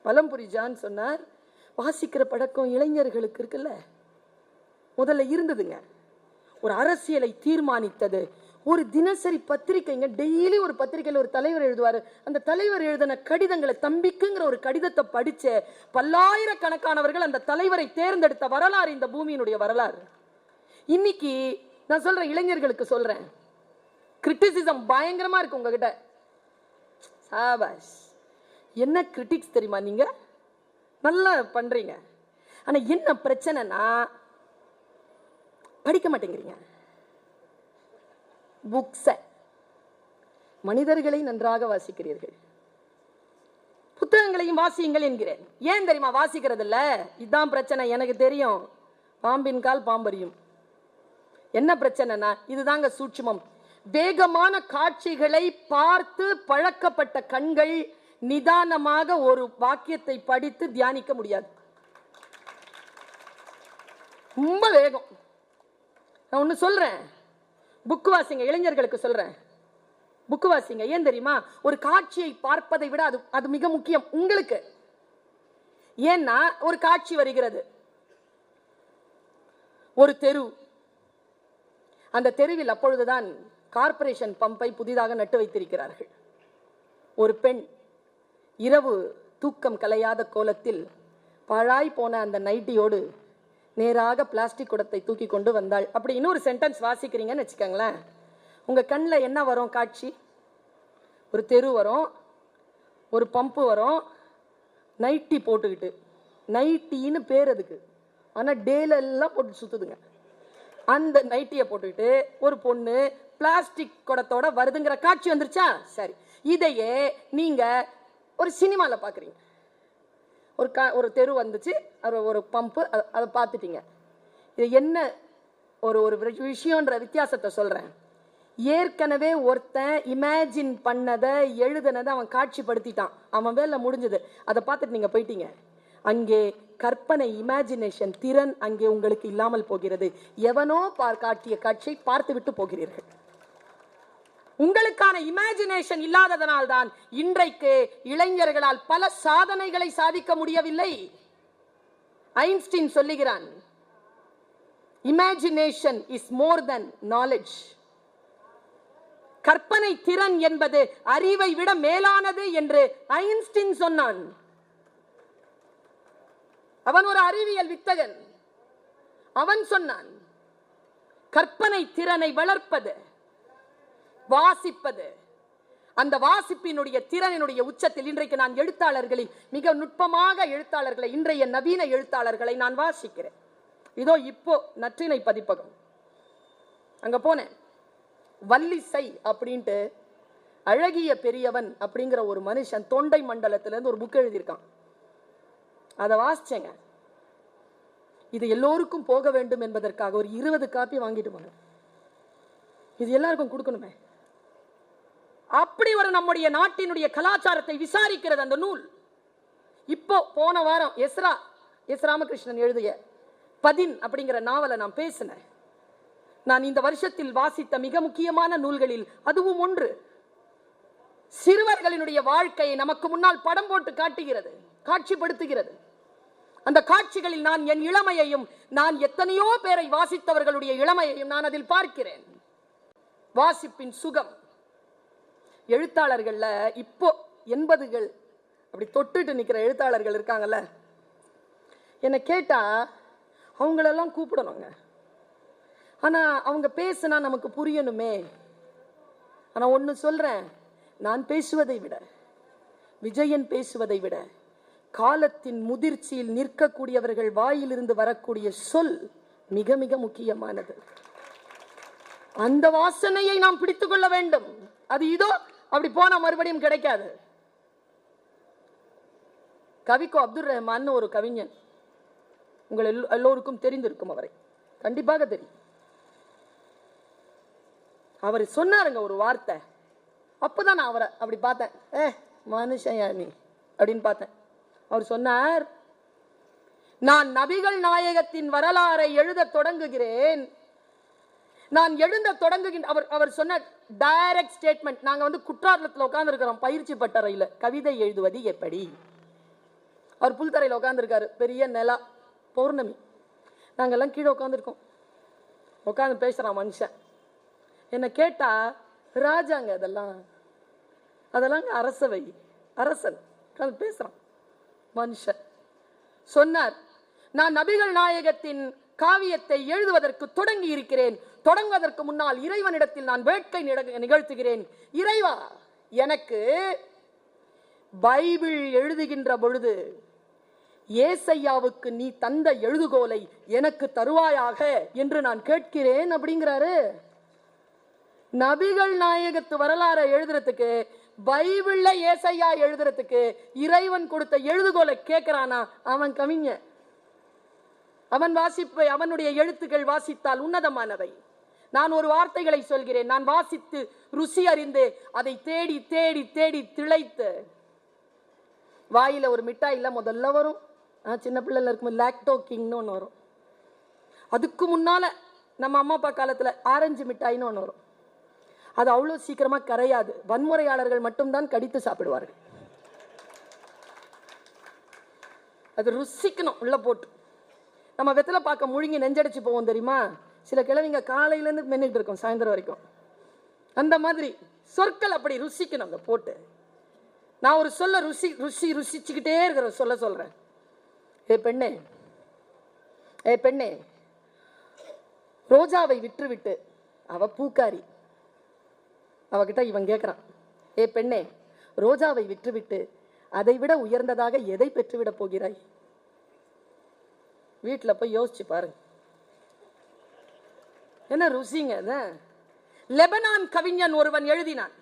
பலம்புரி John சொன்னார், வாசிக்கிற பழக்கம் இளைஞர்களுக்கு இருக்குல்ல, முதல்ல இருந்ததுங்க. ஒரு அரசியலை தீர்மானித்தது ஒரு தினசரி பத்திரிகைங்க. டெய்லி ஒரு பத்திரிகையில் ஒரு தலைவர் எழுதுவார். அந்த தலைவர் எழுதின கடிதங்களை, தம்பிக்குங்கிற ஒரு கடிதத்தை படிச்ச பல்லாயிரக்கணக்கானவர்கள் அந்த தலைவரை தேர்ந்தெடுத்த வரலாறு இந்த பூமியினுடைய வரலாறு. இன்னைக்கு நான் சொல்றேன், இளைஞர்களுக்கு சொல்றேன், கிரிட்டிசிசம் பயங்கரமா இருக்கு உங்ககிட்ட. சாபாஷ், என்ன கிரிட்டிக்ஸ் தெரியுமா, நீங்க நல்லா பண்றீங்க. ஆனா என்ன பிரச்சனைனா, படிக்க மாட்டேங்கிறீங்க. புக்ஸ, மனிதர்களை நன்றாக வாசிக்கிறீர்கள், புத்தகங்களையும் வாசியுங்கள் என்கிறேன். ஏன் தெரியுமா வாசிக்கிறது இல்ல? இதுதான் பிரச்சனை. எனக்கு தெரியும், பாம்பின் கால் பாம்பறியும். என்ன பிரச்சனைனா இதுதாங்க சூட்சுமம். வேகமான காட்சிகளை பார்த்து பழக்கப்பட்ட கண்கள் நிதானமாக ஒரு வாக்கியத்தை படித்து தியானிக்க முடியாது. ரொம்ப வேகம். நான் ஒன்று சொல்றேன், புக்கு வாசிங்க. இளைஞர்களுக்கு சொல்றேன், புக்கு வாசிங்க. ஏன் தெரியுமா? ஒரு காட்சியை பார்ப்பதை விட அது மிக முக்கியம் உங்களுக்கு. ஏன்னா ஒரு காட்சி வருகிறது, ஒரு தெரு. அந்த தெருவில் அப்பொழுதுதான் கார்ப்பரேஷன் பம்பை புதிதாக நட்டு வைத்திருக்கிறார்கள். ஒரு பெண் இரவு தூக்கம் கலையாத கோலத்தில் பாழாய் போன அந்த நைட்டியோடு நேராக பிளாஸ்டிக் குடத்தை தூக்கி கொண்டு வந்தாள். அப்படி இன்னொரு சென்டென்ஸ் வாசிக்கிறீங்கன்னு வச்சுக்கோங்களேன், உங்க கண்ணில் என்ன வரும் காட்சி? ஒரு தெரு வரும், ஒரு பம்பு வரும், நைட்டி போட்டுக்கிட்டு, நைட்டின்னு பேர் அதுக்கு, ஆனால் டேல எல்லாம் போட்டு சுத்துதுங்க. அந்த நைட்டியை போட்டுக்கிட்டு ஒரு பொண்ணு பிளாஸ்டிக் குடத்தோட வருதுங்கிற காட்சி வந்துருச்சா? சரி, இதையே நீங்க ஒரு சினிமால பாக்குறீங்க. ஒரு தெரு வந்துச்சு, ஒரு பம்பு, அதை பார்த்துட்டீங்க. இது என்ன ஒரு விஷயம்ன்ற வித்தியாசத்தை சொல்றேன். ஏற்கனவே ஒருத்தன் இமேஜின் பண்ணதை எழுதுனதை அவன் காட்சிப்படுத்திட்டான், அவன் வேலை முடிஞ்சது. அதை பார்த்துட்டு நீங்க போயிட்டீங்க. அங்கே கற்பனை, இமேஜினேஷன் திறன் அங்கே உங்களுக்கு இல்லாமல் போகிறது. எவனோ காட்டிய காட்சியை பார்த்து விட்டு போகிறீர்கள். உங்களுக்கான இமேஜினேஷன் இல்லாததனால் தான் இன்றைக்கு இளைஞர்களால் பல சாதனைகளை சாதிக்க முடியவில்லை. ஐன்ஸ்டீன் சொல்லுகிறான், imagination is more then knowledge. கற்பனை திறன் என்பது அறிவை விட மேலானது என்று ஐன்ஸ்டீன் சொன்னான். அவன் ஒரு அறிவியல் வித்தகன். அவன் சொன்னான், கற்பனை திறனை வளர்ப்பது, வாசிப்பது, அந்த வாசிப்பினுடைய திறனினுடைய உச்சத்தில். இன்றைக்கு நான் எழுத்தாளர்களில் மிக நுட்பமாக எழுத்தாளர்களை, இன்றைய நவீன எழுத்தாளர்களை நான் வாசிக்கிறேன். இதோ இப்போ நற்றிணை பதிப்பகம் அங்க போனேன். வல்லிசை அப்படின்ட்டு அழகிய பெரியவன் அப்படிங்கிற ஒரு மனுஷன் தொண்டை மண்டலத்திலிருந்து ஒரு புக் எழுதியிருக்கான். அதை வாசிச்சேங்க. இது எல்லோருக்கும் போக வேண்டும் என்பதற்காக ஒரு 20 காப்பி வாங்கிட்டு போனேன். இது எல்லாருக்கும் கொடுக்கணுமே. அப்படி ஒரு நம்முடைய நாட்டினுடைய கலாச்சாரத்தை விசாரிக்கிறது அந்த நூல். இப்போ போன வாரம் எஸ் ராமகிருஷ்ணன் எழுதிய பதின் அப்படிங்கிற நாவலை நான் பேசினேன். நான் இந்த வருஷத்தில் வாசித்த மிக முக்கியமான நூல்களில் அதுவும் ஒன்று. சிறுவர்களினுடைய வாழ்க்கையை நமக்கு முன்னால் படம் போட்டு காட்டுகிறது, காட்சிப்படுத்துகிறது. அந்த காட்சிகளில் நான் என் இளமையையும், நான் எத்தனையோ பேரை வாசித்தவர்களுடைய இளமையையும் நான் அதில் பார்க்கிறேன். வாசிப்பின் சுகம். எழுத்தாளர்கள்ல இப்போ 80கள் அப்படி தொட்டுட்டு நிக்கிற எழுத்தாளர்கள் இருக்காங்கல்ல, என்ன கேட்டா அவங்களெல்லாம் கூப்பிடணுங்க. ஆனா அவங்க பேசினா நமக்கு புரியணுமே. ஆனா ஒன்னு சொல்றேன், நான் பேசுவதை விட, விஜயன் பேசுவதை விட, காலத்தின் முதிர்ச்சியில் நிற்கக்கூடியவர்கள் வாயிலிருந்து வரக்கூடிய சொல் மிக மிக முக்கியமானது. அந்த வாசனையை நாம் பிடித்துக் கொள்ள வேண்டும். அது இதோ அப்படி போனா மறுபடியும் கிடைக்காது. கவிக்கோ அப்துல் ரஹ்மான் ஒரு கவிஞன், உங்கள் எல்லோருக்கும் தெரிந்திருக்கும், அவரை கண்டிப்பாக தெரியும். அவர் சொன்னாருங்க ஒரு வார்த்தை. அப்பதான் நான் அவரை அப்படி பார்த்தேன், மனுஷன் நீ அப்படின்னு பார்த்தேன். அவர் சொன்னார், நான் நபிகள் நாயகத்தின் வரலாறை எழுத தொடங்குகிறேன். நான் எழுத தொடங்குகின்ற அவர் சொன்ன டைரக்ட் ஸ்டேட்மெண்ட். நாங்க குற்றாலத்தில் உட்கார்ந்து இருக்கிறோம் பயிற்சி பட்டறையில், கவிதை எழுதுவது எப்படி. அவர் புல்தரையில் உட்காந்துருக்காரு, பெரிய நிலா, பௌர்ணமி. நாங்கெல்லாம் கீழே உட்காந்துருக்கோம். உட்காந்து பேசுகிறான் மனுஷன். என்னை கேட்டா, ராஜாங்க அதெல்லாம் அரசவை, அரசன் உட்காந்து பேசுகிறான் மனுஷன். சொன்னார், நான் நபிகள் நாயகத்தின் காவியத்தை எழுதுவதற்கு தொடங்கி இருக்கிறேன். தொடங்குவதற்கு முன்னால் இறைவனிடத்தில் நான் வேட்கை நிகழ்த்துகிறேன். இறைவா, எனக்கு பைபிள் எழுதுகின்ற பொழுது ஏசையாவுக்கு நீ தந்த எழுதுகோலை எனக்கு தருவாயாக என்று நான் கேட்கிறேன் அப்படிங்கிறாரு. நபிகள் நாயகத்து வரலாறை எழுதுறதுக்கு, பைபிள்ல ஏசையா எழுதுறதுக்கு இறைவன் கொடுத்த எழுதுகோலை கேட்கிறானா? அவன் கவிஞன். அவன் வாசிப்பை, அவனுடைய எழுத்துக்கள் வாசித்தால் உன்னதமானவை. நான் ஒரு வார்த்தைகளை சொல்கிறேன், நான் வாசித்து ருசி அறிந்து அதை தேடி தேடி தேடி திளைத்து, வாயில ஒரு மிட்டாயில முதல்ல வரும், சின்ன பிள்ளைல இருக்கும் லாக்டோ கிங்னு ஒன்று வரும். அதுக்கு முன்னால நம்ம அம்மா அப்பா காலத்துல ஆரஞ்சு மிட்டாயின்னு ஒன்று வரும். அது அவ்வளோ சீக்கிரமா கரையாது. வன்முறையாளர்கள் மட்டும்தான் கடித்து சாப்பிடுவார்கள். அது ருசிக்கணும் உள்ள போட்டு. நம்ம வெத்தலை பார்க்க முழுங்கி நெஞ்சடிச்சு போவோம் தெரியுமா? சில கிழவிங்க காலையிலேருந்து மென்னுட்டு இருக்கும் சாயந்தரம் வரைக்கும். அந்த மாதிரி சொற்கள் அப்படி ருசிக்கணும் அங்கே போட்டு. நான் ஒரு சொல்ல ருசிச்சுக்கிட்டே இருக்கிற சொல்றேன். ஏ பெண்ணே, ஏ பெண்ணே, ரோஜாவை விற்றுவிட்டு, அவ பூக்காரி, அவகிட்ட இவன் கேட்கிறான், ஏ பெண்ணே, ரோஜாவை விற்றுவிட்டு அதை விட உயர்ந்ததாக எதை பெற்றுவிட போகிறாய்? வீட்டில் போய் யோசிச்சு பாருங்க. என்ன ருசிங்க அது? லெபனான் கவிஞன் ஒருவன் எழுதினான்,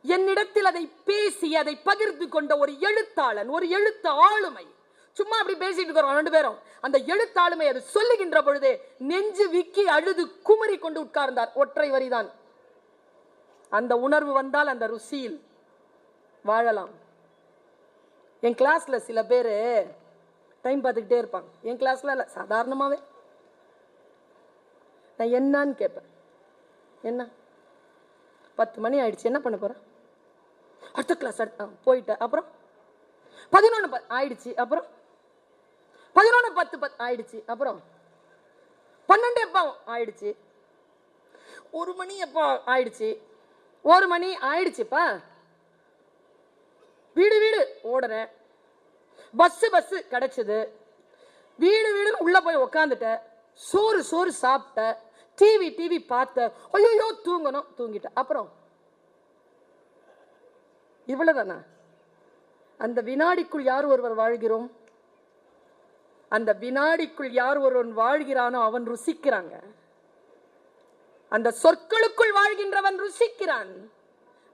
என்னிடத்தில் அதை பேசி அதை பகிர்ந்து கொண்ட ஒரு எழுத்தாளன், ஒரு எழுத்து ஆளுமை. சும்மா அப்படி பேசிட்டு இருக்கிறோம் ரெண்டு பேரும். அந்த எழுத்தாளுமை அது சொல்லுகின்ற பொழுதே நெஞ்சு விக்கி அழுது குமரி கொண்டு உட்கார்ந்தார். ஒற்றை வரிதான். அந்த உணர்வு வந்தால் அந்த ருசியில் வாழலாம். என் கிளாஸ்ல சில பேர் டைம் பார்த்துக்கிட்டே இருப்பாங்க. என் கிளாஸ்ல இல்லை, சாதாரணமாவே நான் என்னன்னு கேட்பேன். என்ன 10 மணி ஆயிடுச்சு, என்ன பண்ண போற? அடுத்த கிளாஸ் போயிட்ட. அப்புறம் 11 ஆயிடுச்சு. அப்புறம் 11:10 ஆயிடுச்சு. அப்புறம் 12 எப்போ ஆயிடுச்சு? 1 மணி எப்போ ஆயிடுச்சு? 1 மணி ஆயிடுச்சுப்பா. வீடு வீடு ஓடுறேன், பஸ் கிடைச்சது, வீடு வீடு உள்ள போய் உக்காந்துட்ட, சோறு சாப்பிட்ட, டிவி பார்த்த, ஐயோ தூங்கணும், தூங்கிட்ட. அப்புறம் இவ்வளவுதானா? அந்த வினாடிக்குள் யார் ஒருவர் வாழ்கிறோம்? அந்த வினாடிக்குள் யார் ஒருவன் வாழ்கிறானோ அவன் ருசிக்கிறாங்க. அந்த சொற்களுக்குள் வாழ்கின்றவன் ருசிக்கிறான்.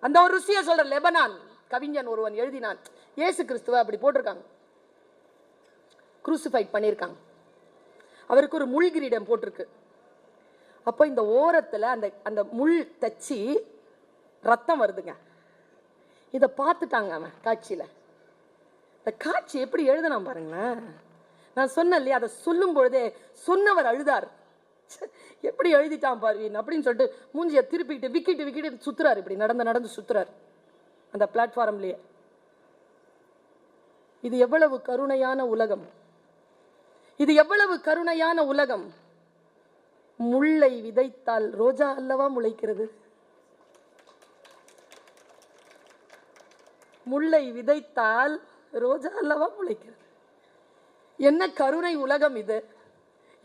அந்த ஒரு ருசியை சொல்ற லெபனான் கவிஞன் ஒருவன் எழுதினான். இயேசு கிறிஸ்துவ அப்படி போட்டிருக்காங்க, குரூசிஃபைட் பண்ணியிருக்காங்க. அவருக்கு ஒரு முள் கிரீடம் போட்டிருக்கு. அப்போ இந்த ஓரத்தில் அந்த அந்த முள் தச்சு ரத்தம் வருதுங்க. இதை பார்த்துட்டாங்க அவன் காட்சியில். இந்த காட்சி எப்படி எழுதலாம் பாருங்களேன். நான் சொன்னேன் இல்லையா, அதை சொல்லும் பொழுதே சொன்னவர் அழுதார். எப்படி எழுதிட்டான் பாருவின் அப்படின்னு சொல்லிட்டு மூஞ்சியை திருப்பிக்கிட்டு விக்கிட்டு சுத்துறாரு. இப்படி நடந்து சுத்துறாரு அந்த பிளாட்ஃபார்ம்லயே. இது எவ்வளவு கருணையான உலகம்! இது எவ்வளவு கருணையான உலகம்! முல்லை விதைத்தால் ரோஜா அல்லவா முளைக்கிறது? முல்லை விதைத்தால் ரோஜா அல்லவா முளைக்கிறது? என்ன கருணை உலகம் இது!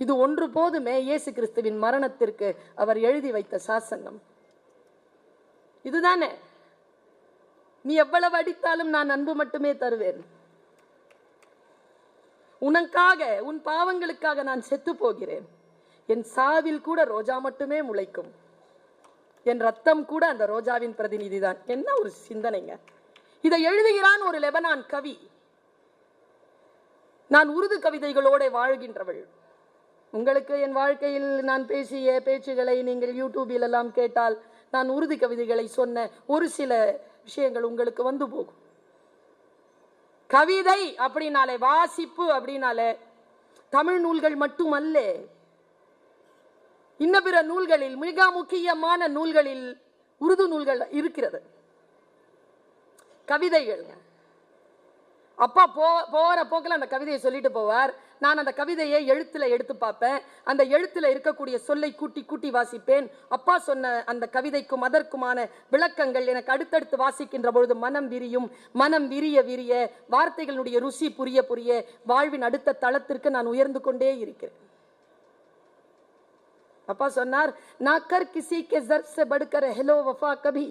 இது ஒன்று போதுமே இயேசு கிறிஸ்துவின் மரணத்திற்கு அவர் எழுதி வைத்த சாசனம். இதுதானே, நீ எவ்வளவு அடித்தாலும் நான் அன்பு மட்டுமே தருவேன், உனக்காக உன் பாவங்களுக்காக நான் செத்து போகிறேன், என் சாவில் கூட ரோஜா மட்டுமே முளைக்கும், என் ரத்தம் கூட அந்த ரோஜாவின் பிரதிநிதி தான். என்ன ஒரு சிந்தனைங்க! இதை எழுதுகிறான் ஒரு லெபனான் கவி. நான் உருது கவிதைகளோட வாழ்கின்றவள். உங்களுக்கு என் வாழ்க்கையில் நான் பேசிய பேச்சுகளை நீங்கள் யூடியூபில் எல்லாம் கேட்டால் நான் உருது கவிதைகளை சொன்ன ஒரு சில விஷயங்கள் உங்களுக்கு வந்து போகும். கவிதை அப்படின்னாலே, வாசிப்பு அப்படின்னாலே தமிழ் நூல்கள் மட்டுமல்ல, இன்ன பிற நூல்களில் மிக முக்கியமான நூல்களில் உருது நூல்கள் இருக்கிறது. கவிதைகள் அப்பா போற போக்கில் அந்த கவிதையை சொல்லிட்டு போவார். நான் அந்த கவிதையை எழுத்துல எடுத்து பார்ப்பேன். அந்த எழுத்துல இருக்கக்கூடிய சொல்லை கூட்டி கூட்டி வாசிப்பேன். அப்பா சொன்ன அந்த கவிதைக்கும் அதற்குமான விளக்கங்கள் எனக்கு அடுத்தடுத்து வாசிக்கின்ற பொழுது மனம் விரியும். மனம் விரிய விரிய வார்த்தைகளுடைய ருசி புரிய புரிய வாழ்வின் அடுத்த தளத்திற்கு நான் உயர்ந்து கொண்டே இருக்கிறேன். அப்பா சொன்னார், ना कर किसी के ज़र्फ़ से बढ़कर हेलो वफा कभी,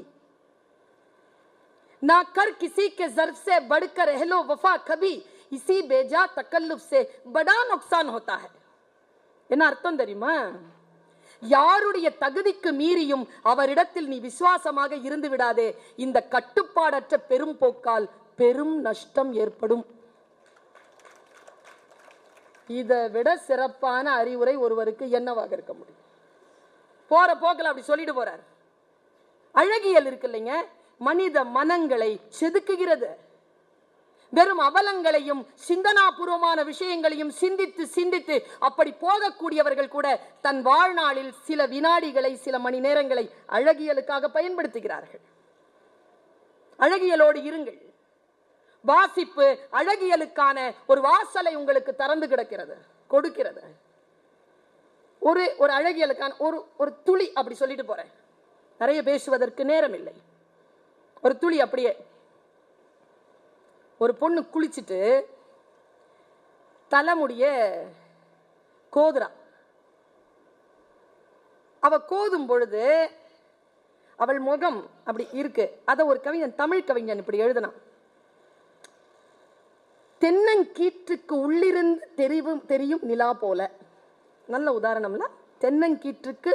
ना कर किसी के ज़र्फ़ से बढ़कर हेलो वफा कभी, इसी बेजा तकल्लुफ से बड़ा नुकसान होता है. என்ன அர்த்தம் தெரியுமா? யாருடைய தகுதிக்கு மீறியும் அவரிடத்தில் நீ விசுவாசமாக இருந்து விடாதே. இந்த கட்டுப்பாடற்ற பெரும் போக்கால் பெரும் நஷ்டம் ஏற்படும். இதை விட சிறப்பான அறிவுரை ஒருவருக்கு என்னவாக இருக்க முடியும்? போற போக்கில் அப்படி சொல்லிட்டு போறார். அழகியல் இருக்கு இல்லைங்க, மனித மனங்களை செதுக்குகிறது. வெறும் அவலங்களையும் சிந்தனாபூர்வமான விஷயங்களையும் சிந்தித்து சிந்தித்து அப்படி போகக்கூடியவர்கள் கூட தன் வாழ்நாளில் சில வினாடிகளை சில மணி நேரங்களை அழகியலுக்காக பயன்படுத்துகிறார்கள். அழகியலோடு இருங்கள். வாசிப்பு அழகியலுக்கான ஒரு வாசலை உங்களுக்கு திறந்து கிடக்கிறது, கொடுக்கிறது. ஒரு ஒரு அழகியலுக்கான ஒரு துளி அப்படி சொல்லிட்டு போறேன். நிறைய பேசுவதற்கு நேரம் இல்லை. ஒரு துளி அப்படியே. ஒரு பொண்ணு குளிச்சுட்டு தலைமுடிய கோதுரா. அவ கோதும் பொழுது அவள் முகம் அப்படி இருக்கு. அத ஒரு கவிஞன், தமிழ் கவிஞன் இப்படி எழுதினான். தென்னங்கீற்றுக்கு உள்ளிருந்து தெரியும் நிலா போல. நல்ல உதாரணம்ல. தென்னங்கீற்றுக்கு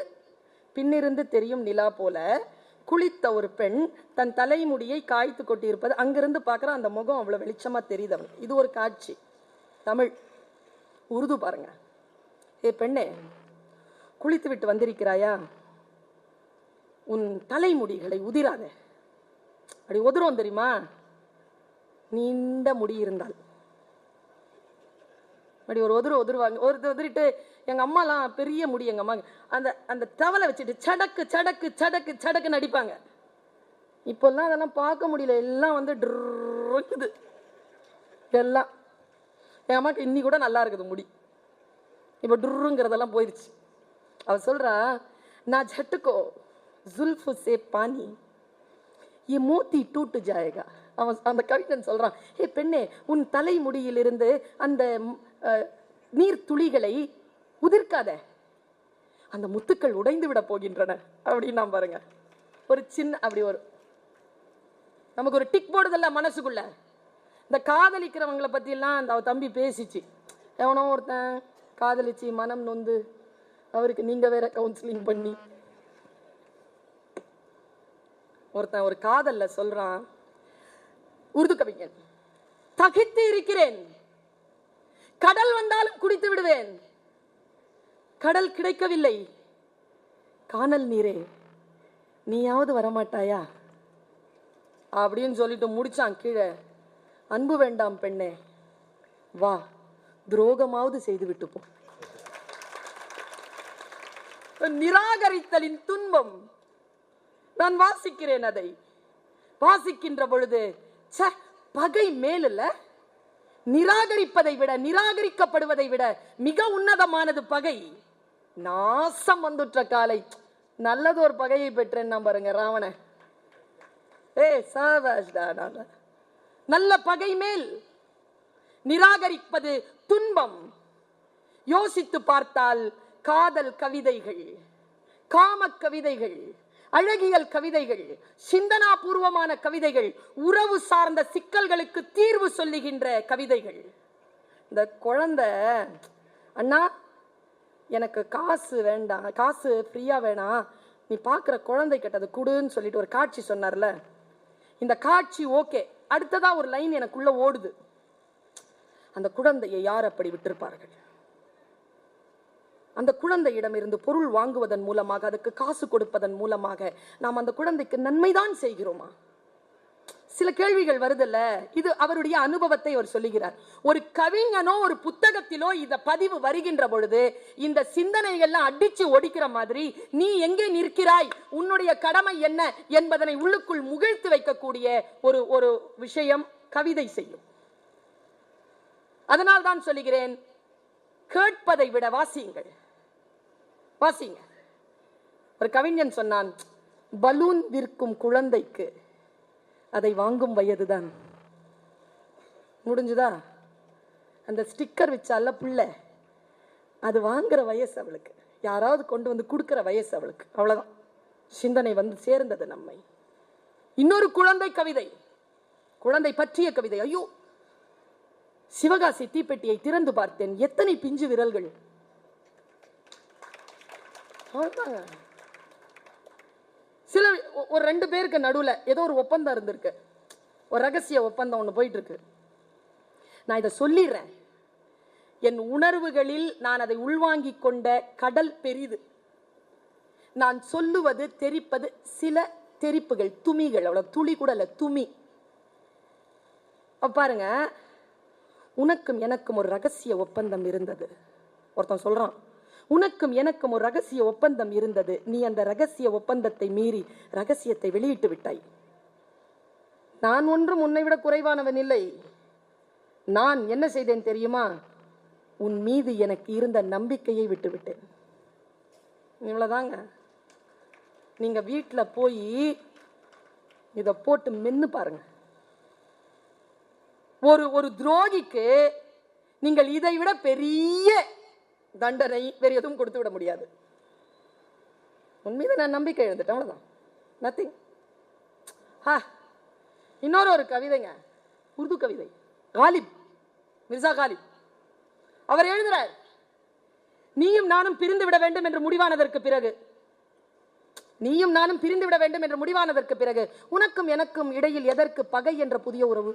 பின்னிருந்து தெரியும் நிலா போல குளித்த ஒரு பெண் தன் தலைமுடியை காய்த்து கொட்டியிருப்பது அங்கிருந்து பார்க்குற அந்த முகம் அவ்வளோ வெளிச்சமா தெரியுது. இது ஒரு காட்சி. தமிழ். உருது பாருங்க. ஏ பெண்ணே, குளித்து விட்டு வந்திருக்கிறாயா? உன் தலைமுடிகளை உதிராத. அப்படி உதிரும் தெரியுமா? நீண்ட முடி இருந்தால் அப்படி ஒரு உதிருவாங்க. உதிரிட்டு எங்க அம்மாலாம் பெரிய முடி. எங்க அம்மா அந்த அந்த தவளை வச்சுட்டு சடக்கு சடக்கு சடக்கு சடக்கு நடிப்பாங்க. இப்பெல்லாம் அதெல்லாம் பார்க்க முடியல. எல்லாம் வந்து ட்ருக்குது எல்லாம். என் அம்மாக்கு இன்னி கூட நல்லா இருக்குது முடி. இப்போ ட்ருங்கிறதெல்லாம் போயிடுச்சு. அவ சொல்றா, நான் झटको जुल्फ से पानी ये मोती टूट जाएगा. அவன் அந்த கவிஞன் சொல்றான், ஏ பெண்ணே, உன் தலைமுடியிலிருந்து அந்த நீர் துளிகளை உதிர்க்காத, அந்த முத்துக்கள் உடைந்து விட போகின்றன அப்படின்னு நான் பாருங்க. ஒரு சின்ன அப்படி ஒரு நமக்கு ஒரு டிக் போடுதல்ல மனசுக்குள்ள. இந்த காதலிக்கிறவங்களை பத்தி எல்லாம் அந்த தம்பி பேசிச்சு. எவனோ ஒருத்தன் காதலிச்சு மனம் நொந்து அவருக்கு நீங்க வேற கவுன்சிலிங் பண்ணி ஒருத்தன் ஒரு காதல்ல சொல்றான். உருது கவிஞன், தகித்து இருக்கிறேன், கடல் வந்தாலும் குடித்து விடுவேன், கடல் கிடைக்கவில்லை, காணல் நீரே நீயாவது வரமாட்டாயா அப்படின்னு சொல்லிட்டு முடிச்சான். கீழே, அன்பு வேண்டாம் பெண்ணே, வா துரோகமாவது செய்து விட்டு போ. நிராகரித்தலின் துன்பம். நான் வாசிக்கிறேன். அதை வாசிக்கின்ற பொழுது பகை மேல நிராகரிப்பதை விட, நிராகரிக்கப்படுவதை விட மிக உன்னதமானது பகை. நாசம் வந்துற்ற காலை நல்லது ஒரு பகையை பெற்றேன் பாருங்க ராவண. நல்ல பகை மேல் நிராகரிப்பது துன்பம். யோசித்து பார்த்தால் காதல் கவிதைகள், காம கவிதைகள், அழகியல் கவிதைகள், சிந்தனா பூர்வமான கவிதைகள், உறவு சார்ந்த சிக்கல்களுக்கு தீர்வு சொல்லுகின்ற கவிதைகள். இந்த குழந்தை, அண்ணா எனக்கு காசு வேண்டாம், காசு ஃப்ரீயா வேணாம், நீ பார்க்குற குழந்தை கிட்டது குடுன்னு சொல்லிட்டு ஒரு காட்சி சொன்னார்ல. இந்த காட்சி ஓகே. அடுத்ததா ஒரு லைன் எனக்குள்ள ஓடுது. அந்த குழந்தையை யார் அப்படி விட்டிருப்பார்கள்? அந்த குழந்தையிடம் இருந்து பொருள் வாங்குவதன் மூலமாக, அதுக்கு காசு கொடுப்பதன் மூலமாக நாம் அந்த குழந்தைக்கு நன்மைதான் செய்கிறோமா? சில கேள்விகள் வருதல்ல. இது அவருடைய அனுபவத்தை அவர் சொல்லுகிறார். ஒரு கவிஞனோ ஒரு புத்தகத்திலோ இந்த பதிவு வருகின்ற பொழுது இந்த சிந்தனைகள்லாம் அடிச்சு ஒடிக்கிற மாதிரி, நீ எங்கே நிற்கிறாய், உன்னுடைய கடமை என்ன என்பதனை உள்ளுக்குள் முகிழ்த்து வைக்கக்கூடிய ஒரு விஷயம் கவிதை செய்யும். அதனால் தான் சொல்லுகிறேன், கேட்பதை விட வாசியுங்கள், வாசிங்க. ஒரு கவிஞன் சொன்னான், பலூன் விற்கும் குழந்தைக்கு அதை வாங்கும் வயதுதான். முடிஞ்சுதா? அந்த ஸ்டிக்கர் வச்சால புள்ள, அது வாங்குற வயசு அவளுக்கு, யாராவது கொண்டு வந்து கொடுக்கிற வயசு அவளுக்கு. அவ்வளவுதான், சிந்தனை வந்து சேர்ந்தது நம்மை. இன்னொரு குழந்தை கவிதை, குழந்தை பற்றிய கவிதை. ஐயோ, சிவகாசி தீப்பெட்டியை திறந்து பார்த்தேன், எத்தனை பிஞ்சு விரல்கள். சில ஒரு 2 பேருக்கு நடுவுல ஏதோ ஒரு ஒப்பந்தம் இருந்திருக்கு, ஒரு ரகசிய ஒப்பந்தம் ஒண்ணு போயிட்டு இருக்கு. நான் இதை சொல்லிடுறேன், என் உணர்வுகளில் நான் அதை உள்வாங்கிக் கொண்ட கடல் பெரிது. நான் சொல்லுவது தெரிப்பது சில தெரிப்புகள், துமிகள், அவ்வளவு, துளி கூட இல்ல, துமி. பாருங்க, உனக்கும் எனக்கும் ஒரு ரகசிய ஒப்பந்தம் இருந்தது. ஒருத்தன் சொல்றான், உனக்கும் எனக்கும் ஒரு ரகசிய ஒப்பந்தம் இருந்தது, நீ அந்த ரகசிய ஒப்பந்தத்தை மீறி ரகசியத்தை வெளியிட்டு விட்டாய். நான் ஒன்றும் உன்னை விட குறைவானவன் இல்லை. நான் என்ன செய்தேன் தெரியுமா? உன் மீது எனக்கு இருந்த நம்பிக்கையை விட்டு விட்டேன். இவ்வளவுதாங்க. நீங்க வீட்டுல போய் இத போட்டு மென்னு பாருங்க. ஒரு துரோகிக்கு நீங்கள் இதை விட பெரிய தண்டனை வேற எதுவும் கொடுத்து விட முடியாது. உன் மீது நான் நம்பிக்கை எழுந்துட்டேன், அவ்வளவுதான், நத்திங். இன்னொரு ஒரு கவிதைங்க, உருது கவிதை, காலிப், மிர்சா காலிப். அவர் எழுதுறார், நீயும் நானும் பிரிந்து விட வேண்டும் என்று முடிவானதற்கு பிறகு, நீயும் நானும் பிரிந்து விட வேண்டும் என்று முடிவானதற்கு பிறகு உனக்கும் எனக்கும் இடையில் எதற்கு பகை என்ற புதிய உறவு?